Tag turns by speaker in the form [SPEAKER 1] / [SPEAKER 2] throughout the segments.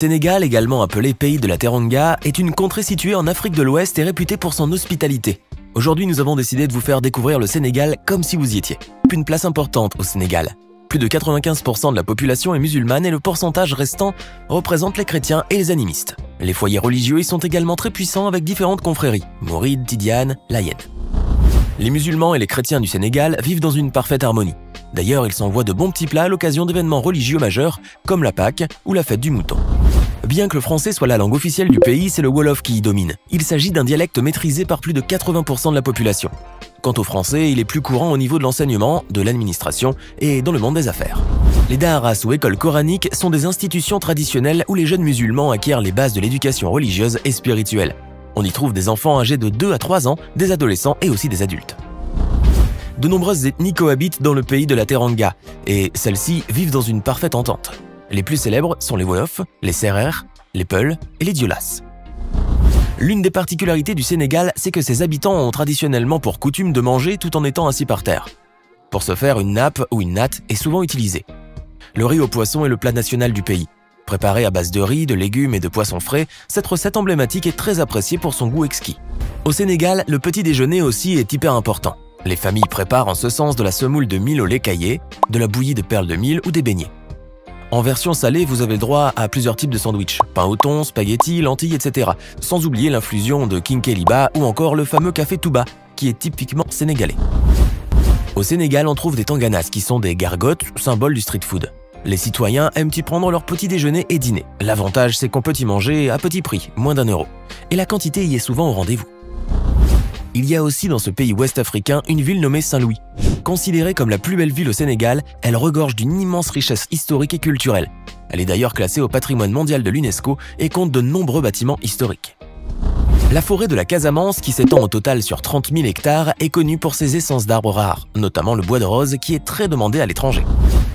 [SPEAKER 1] Sénégal, également appelé pays de la Teranga, est une contrée située en Afrique de l'Ouest et réputée pour son hospitalité. Aujourd'hui, nous avons décidé de vous faire découvrir le Sénégal comme si vous y étiez. Une place importante au Sénégal. Plus de 95% de la population est musulmane et le pourcentage restant représente les chrétiens et les animistes. Les foyers religieux y sont également très puissants avec différentes confréries, mourides, tidianes, layènes. Les musulmans et les chrétiens du Sénégal vivent dans une parfaite harmonie. D'ailleurs, ils s'envoient de bons petits plats à l'occasion d'événements religieux majeurs comme la Pâque ou la fête du mouton. Bien que le français soit la langue officielle du pays, c'est le Wolof qui y domine. Il s'agit d'un dialecte maîtrisé par plus de 80% de la population. Quant au français, il est plus courant au niveau de l'enseignement, de l'administration et dans le monde des affaires. Les daharas ou écoles coraniques sont des institutions traditionnelles où les jeunes musulmans acquièrent les bases de l'éducation religieuse et spirituelle. On y trouve des enfants âgés de 2 à 3 ans, des adolescents et aussi des adultes. De nombreuses ethnies cohabitent dans le pays de la Teranga et celles-ci vivent dans une parfaite entente. Les plus célèbres sont les Wolofs, les Sérères, les Peuls et les Diolas. L'une des particularités du Sénégal, c'est que ses habitants ont traditionnellement pour coutume de manger tout en étant assis par terre. Pour ce faire, une nappe ou une natte est souvent utilisée. Le riz au poisson est le plat national du pays. Préparé à base de riz, de légumes et de poissons frais, cette recette emblématique est très appréciée pour son goût exquis. Au Sénégal, le petit déjeuner aussi est hyper important. Les familles préparent en ce sens de la semoule de mil au lait caillé, de la bouillie de perles de mil ou des beignets. En version salée, vous avez le droit à plusieurs types de sandwichs, pain au thon, spaghettis, lentilles, etc. Sans oublier l'infusion de kinkeliba ou encore le fameux café touba, qui est typiquement sénégalais. Au Sénégal, on trouve des tanganas qui sont des gargotes, symboles du street food. Les citoyens aiment y prendre leur petit déjeuner et dîner. L'avantage, c'est qu'on peut y manger à petit prix, moins d'1 €. Et la quantité y est souvent au rendez-vous. Il y a aussi dans ce pays ouest-africain une ville nommée Saint-Louis. Considérée comme la plus belle ville au Sénégal, elle regorge d'une immense richesse historique et culturelle. Elle est d'ailleurs classée au patrimoine mondial de l'UNESCO et compte de nombreux bâtiments historiques. La forêt de la Casamance, qui s'étend au total sur 30 000 hectares, est connue pour ses essences d'arbres rares, notamment le bois de rose qui est très demandé à l'étranger.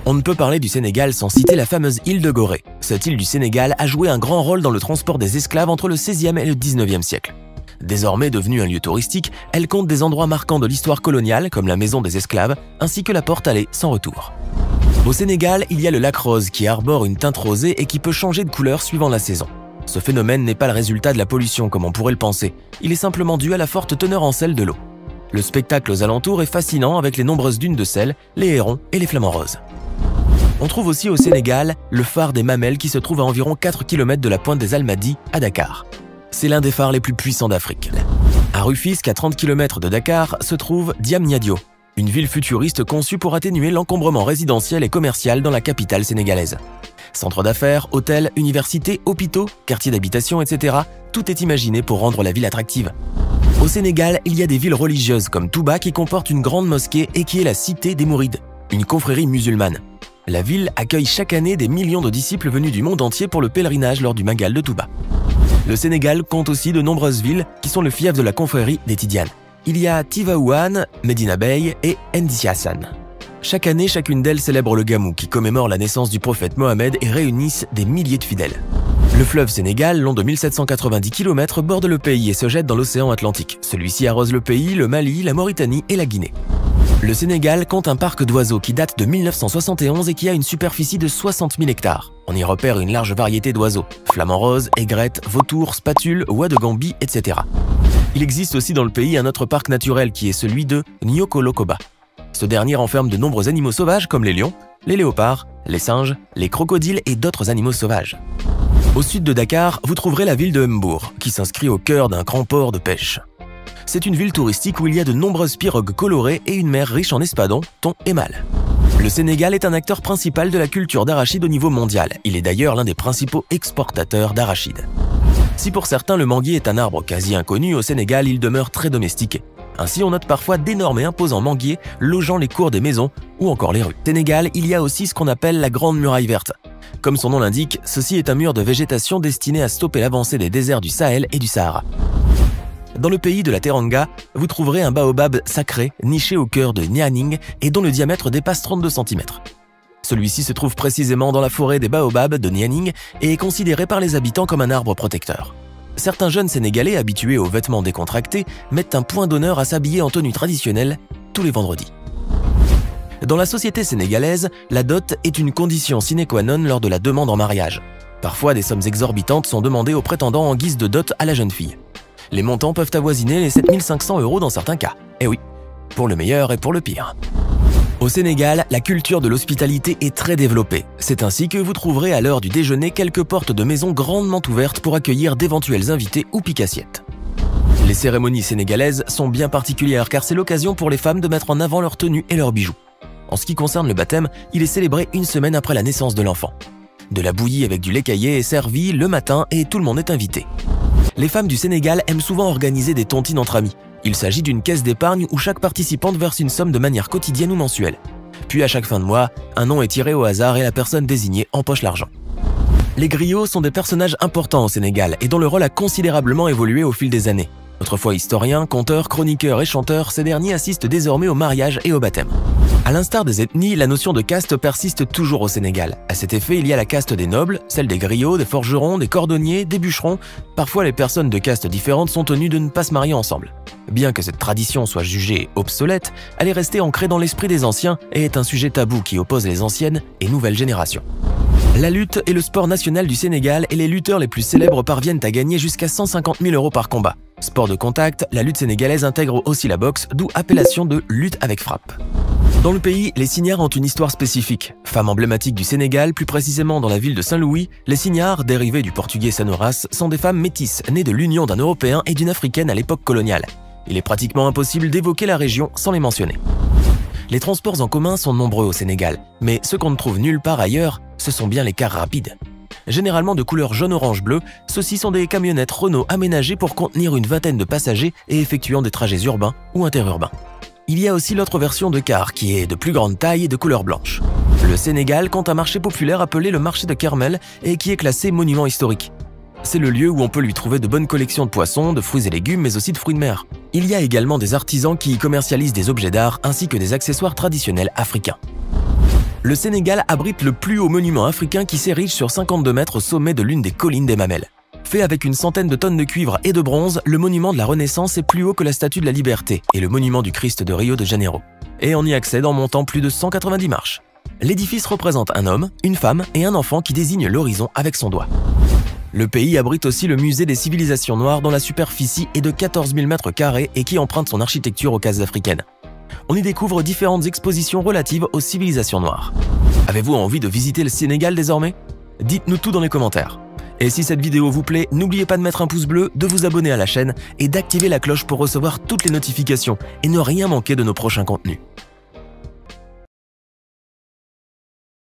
[SPEAKER 1] On ne peut parler du Sénégal sans citer la fameuse île de Gorée. Cette île du Sénégal a joué un grand rôle dans le transport des esclaves entre le XVIe et le XIXe siècle. Désormais devenue un lieu touristique, elle compte des endroits marquants de l'histoire coloniale comme la maison des esclaves ainsi que la porte allée sans retour. Au Sénégal, il y a le lac Rose qui arbore une teinte rosée et qui peut changer de couleur suivant la saison. Ce phénomène n'est pas le résultat de la pollution comme on pourrait le penser, il est simplement dû à la forte teneur en sel de l'eau. Le spectacle aux alentours est fascinant avec les nombreuses dunes de sel, les hérons et les flamants roses. On trouve aussi au Sénégal le phare des Mamelles qui se trouve à environ 4 km de la pointe des Almadies à Dakar. C'est l'un des phares les plus puissants d'Afrique. À Rufisque, à 30 km de Dakar, se trouve Diamniadio, une ville futuriste conçue pour atténuer l'encombrement résidentiel et commercial dans la capitale sénégalaise. Centres d'affaires, hôtels, universités, hôpitaux, quartiers d'habitation, etc. Tout est imaginé pour rendre la ville attractive. Au Sénégal, il y a des villes religieuses comme Touba qui comporte une grande mosquée et qui est la cité des Mourides, une confrérie musulmane. La ville accueille chaque année des millions de disciples venus du monde entier pour le pèlerinage lors du Magal de Touba. Le Sénégal compte aussi de nombreuses villes qui sont le fief de la confrérie des Tidianes. Il y a Tivaouane, Medina Bey et Ndiassane. Chaque année, chacune d'elles célèbre le Gamou qui commémore la naissance du prophète Mohammed et réunissent des milliers de fidèles. Le fleuve Sénégal, long de 1790 km, borde le pays et se jette dans l'océan Atlantique. Celui-ci arrose le pays, le Mali, la Mauritanie et la Guinée. Le Sénégal compte un parc d'oiseaux qui date de 1971 et qui a une superficie de 60 000 hectares. On y repère une large variété d'oiseaux, flamants roses, aigrettes, vautours, spatules, oies de Gambie, etc. Il existe aussi dans le pays un autre parc naturel qui est celui de Nyokolokoba. Ce dernier renferme de nombreux animaux sauvages comme les lions, les léopards, les singes, les crocodiles et d'autres animaux sauvages. Au sud de Dakar, vous trouverez la ville de Mbour, qui s'inscrit au cœur d'un grand port de pêche. C'est une ville touristique où il y a de nombreuses pirogues colorées et une mer riche en espadons, thon et mâles. Le Sénégal est un acteur principal de la culture d'arachide au niveau mondial. Il est d'ailleurs l'un des principaux exportateurs d'arachide. Si pour certains le manguier est un arbre quasi inconnu, au Sénégal il demeure très domestiqué. Ainsi on note parfois d'énormes et imposants manguiers logeant les cours des maisons ou encore les rues. Au Sénégal, il y a aussi ce qu'on appelle la Grande Muraille Verte. Comme son nom l'indique, ceci est un mur de végétation destiné à stopper l'avancée des déserts du Sahel et du Sahara. Dans le pays de la Teranga, vous trouverez un baobab sacré niché au cœur de Nianing et dont le diamètre dépasse 32 cm. Celui-ci se trouve précisément dans la forêt des baobabs de Nianing et est considéré par les habitants comme un arbre protecteur. Certains jeunes Sénégalais habitués aux vêtements décontractés mettent un point d'honneur à s'habiller en tenue traditionnelle tous les vendredis. Dans la société sénégalaise, la dot est une condition sine qua non lors de la demande en mariage. Parfois, des sommes exorbitantes sont demandées aux prétendants en guise de dot à la jeune fille. Les montants peuvent avoisiner les 7 500 € dans certains cas. Eh oui, pour le meilleur et pour le pire. Au Sénégal, la culture de l'hospitalité est très développée. C'est ainsi que vous trouverez à l'heure du déjeuner quelques portes de maison grandement ouvertes pour accueillir d'éventuels invités ou pique-assiettes. Les cérémonies sénégalaises sont bien particulières car c'est l'occasion pour les femmes de mettre en avant leurs tenues et leurs bijoux. En ce qui concerne le baptême, il est célébré une semaine après la naissance de l'enfant. De la bouillie avec du lait caillé est servie le matin et tout le monde est invité. Les femmes du Sénégal aiment souvent organiser des tontines entre amis. Il s'agit d'une caisse d'épargne où chaque participante verse une somme de manière quotidienne ou mensuelle. Puis à chaque fin de mois, un nom est tiré au hasard et la personne désignée empoche l'argent. Les griots sont des personnages importants au Sénégal et dont le rôle a considérablement évolué au fil des années. Autrefois historiens, conteurs, chroniqueurs et chanteurs, ces derniers assistent désormais au mariage et au baptême. À l'instar des ethnies, la notion de caste persiste toujours au Sénégal. À cet effet, il y a la caste des nobles, celle des griots, des forgerons, des cordonniers, des bûcherons. Parfois, les personnes de castes différentes sont tenues de ne pas se marier ensemble. Bien que cette tradition soit jugée obsolète, elle est restée ancrée dans l'esprit des anciens et est un sujet tabou qui oppose les anciennes et nouvelles générations. La lutte est le sport national du Sénégal et les lutteurs les plus célèbres parviennent à gagner jusqu'à 150 000 € par combat. Sport de contact, la lutte sénégalaise intègre aussi la boxe, d'où appellation de lutte avec frappe. Dans le pays, les Signares ont une histoire spécifique. Femmes emblématiques du Sénégal, plus précisément dans la ville de Saint-Louis, les Signares, dérivés du portugais Sanoras, sont des femmes métisses nées de l'union d'un Européen et d'une Africaine à l'époque coloniale. Il est pratiquement impossible d'évoquer la région sans les mentionner. Les transports en commun sont nombreux au Sénégal, mais ce qu'on ne trouve nulle part ailleurs, ce sont bien les cars rapides. Généralement de couleur jaune-orange-bleu, ceux-ci sont des camionnettes Renault aménagées pour contenir une vingtaine de passagers et effectuant des trajets urbains ou interurbains. Il y a aussi l'autre version de car qui est de plus grande taille et de couleur blanche. Le Sénégal compte un marché populaire appelé le marché de Kermel et qui est classé monument historique. C'est le lieu où on peut lui trouver de bonnes collections de poissons, de fruits et légumes, mais aussi de fruits de mer. Il y a également des artisans qui y commercialisent des objets d'art ainsi que des accessoires traditionnels africains. Le Sénégal abrite le plus haut monument africain qui s'érige sur 52 mètres au sommet de l'une des collines des Mamelles. Fait avec une centaine de tonnes de cuivre et de bronze, le monument de la Renaissance est plus haut que la Statue de la Liberté et le monument du Christ de Rio de Janeiro. Et on y accède en montant plus de 190 marches. L'édifice représente un homme, une femme et un enfant qui désigne l'horizon avec son doigt. Le pays abrite aussi le musée des civilisations noires dont la superficie est de 14 000 m² et qui emprunte son architecture aux cases africaines. On y découvre différentes expositions relatives aux civilisations noires. Avez-vous envie de visiter le Sénégal désormais? Dites-nous tout dans les commentaires. Et si cette vidéo vous plaît, n'oubliez pas de mettre un pouce bleu, de vous abonner à la chaîne et d'activer la cloche pour recevoir toutes les notifications et ne rien manquer de nos prochains contenus.